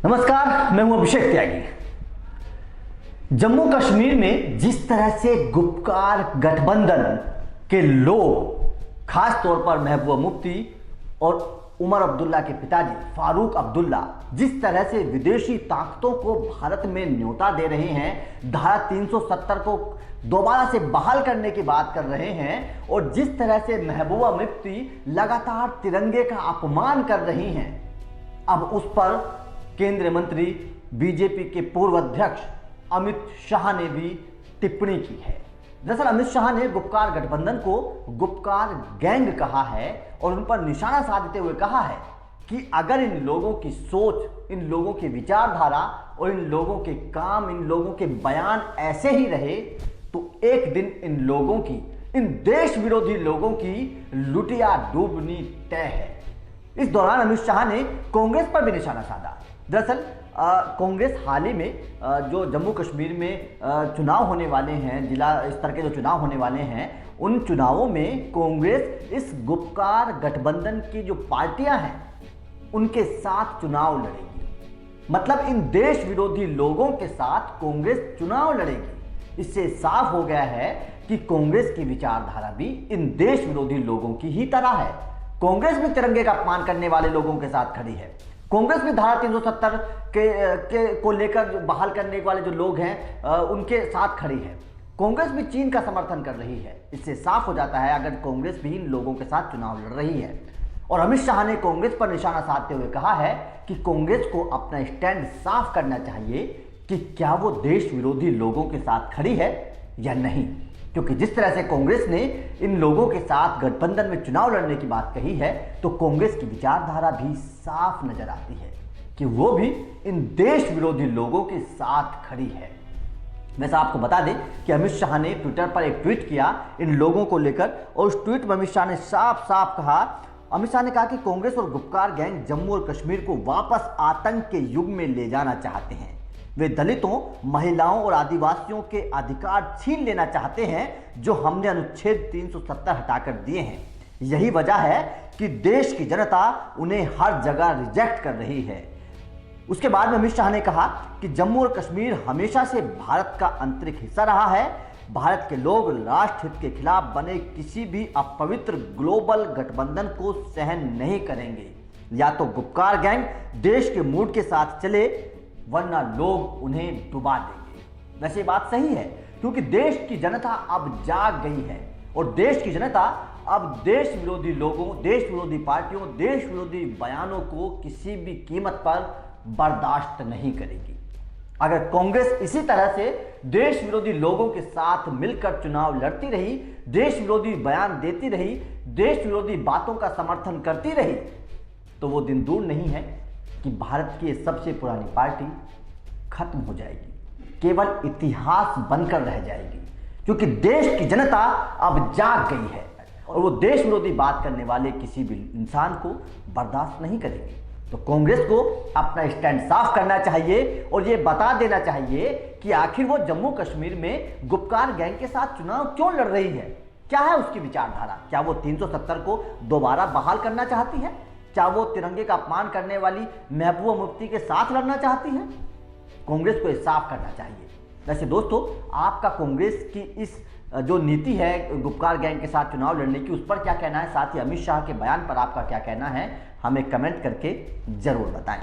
नमस्कार, मैं हूं अभिषेक त्यागी। जम्मू कश्मीर में जिस तरह से गुपकार गठबंधन के लोग, खास तौर पर महबूबा मुफ्ती और उमर अब्दुल्ला के पिताजी फारूक अब्दुल्ला जिस तरह से विदेशी ताकतों को भारत में न्योता दे रहे हैं, धारा 370 को दोबारा से बहाल करने की बात कर रहे हैं और जिस तरह से महबूबा मुफ्ती लगातार तिरंगे का अपमान कर रही हैं, अब उस पर केंद्रीय मंत्री बीजेपी के पूर्व अध्यक्ष अमित शाह ने भी टिप्पणी की है। दरअसल अमित शाह ने गुपकार गठबंधन को गुपकार गैंग कहा है और उन पर निशाना साधते हुए कहा है कि अगर इन लोगों की सोच, इन लोगों की विचारधारा और इन लोगों के काम, इन लोगों के बयान ऐसे ही रहे तो एक दिन इन लोगों की, इन देश विरोधी लोगों की लुटिया डूबनी तय है। इस दौरान अमित शाह ने कांग्रेस पर भी निशाना साधा। दरअसल कांग्रेस हाल ही में जो जम्मू कश्मीर में चुनाव होने वाले हैं, जिला स्तर के जो चुनाव होने वाले हैं, उन चुनावों में कांग्रेस इस गुपकार गठबंधन की जो पार्टियां हैं उनके साथ चुनाव लड़ेगी। मतलब इन देश विरोधी लोगों के साथ कांग्रेस चुनाव लड़ेगी। इससे साफ हो गया है कि कांग्रेस की विचारधारा भी इन देश विरोधी लोगों की ही तरह है। कांग्रेस भी तिरंगे का अपमान करने वाले लोगों के साथ खड़ी है। कांग्रेस भी धारा 370 को लेकर बहाल करने वाले जो लोग हैं उनके साथ खड़ी है। कांग्रेस भी चीन का समर्थन कर रही है। इससे साफ हो जाता है अगर कांग्रेस भी इन लोगों के साथ चुनाव लड़ रही है। और अमित शाह ने कांग्रेस पर निशाना साधते हुए कहा है कि कांग्रेस को अपना स्टैंड साफ करना चाहिए कि क्या वो देश विरोधी लोगों के साथ खड़ी है या नहीं, क्योंकि जिस तरह से कांग्रेस ने इन लोगों के साथ गठबंधन में चुनाव लड़ने की बात कही है तो कांग्रेस की विचारधारा भी साफ नजर आती है कि वो भी इन देश विरोधी लोगों के साथ खड़ी है। वैसे आपको बता दें कि अमित शाह ने ट्विटर पर एक ट्वीट किया इन लोगों को लेकर और उस ट्वीट में अमित शाह ने साफ साफ कहा, अमित शाह ने कहा कि कांग्रेस और गुपकार गैंग जम्मू और कश्मीर को वापस आतंक के युग में ले जाना चाहते हैं। वे दलितों, महिलाओं और आदिवासियों के अधिकार छीन लेना चाहते हैं जो हमने अनुच्छेद 370 हटाकर दिए हैं। यही वजह है कि देश की जनता उन्हें हर जगह रिजेक्ट कर रही है। उसके बाद में अमित शाह ने कहा कि जम्मू और कश्मीर हमेशा से भारत का आंतरिक हिस्सा रहा है। भारत के लोग राष्ट्र हित के खिलाफ बने किसी भी अपवित्र ग्लोबल गठबंधन को सहन नहीं करेंगे। या तो गुपकार गैंग देश के मूड के साथ चले वरना लोग उन्हें डुबा देंगे। वैसे बात सही है क्योंकि देश की जनता अब जाग गई है और देश की जनता अब देश विरोधी लोगों, देश विरोधी पार्टियों, देश विरोधी बयानों को किसी भी कीमत पर बर्दाश्त नहीं करेगी। अगर कांग्रेस इसी तरह से देश विरोधी लोगों के साथ मिलकर चुनाव लड़ती रही, देश विरोधी बयान देती रही, देश विरोधी बातों का समर्थन करती रही तो वो दिन दूर नहीं है कि भारत की सबसे पुरानी पार्टी खत्म हो जाएगी, केवल इतिहास बनकर रह जाएगी। क्योंकि देश की जनता अब जाग गई है और वो देश विरोधी बात करने वाले किसी भी इंसान को बर्दाश्त नहीं करेगी। तो कांग्रेस को अपना स्टैंड साफ करना चाहिए और ये बता देना चाहिए कि आखिर वो जम्मू कश्मीर में गुपकार गैंग के साथ चुनाव क्यों लड़ रही है, क्या है उसकी विचारधारा। क्या वो 370 को दोबारा बहाल करना चाहती है? क्या वो तिरंगे का अपमान करने वाली महबूबा मुफ्ती के साथ लड़ना चाहती है? कांग्रेस को ये साफ करना चाहिए। वैसे दोस्तों, आपका कांग्रेस की इस जो नीति है गुपकार गैंग के साथ चुनाव लड़ने की, उस पर क्या कहना है? साथ ही अमित शाह के बयान पर आपका क्या कहना है? हमें कमेंट करके जरूर बताएं।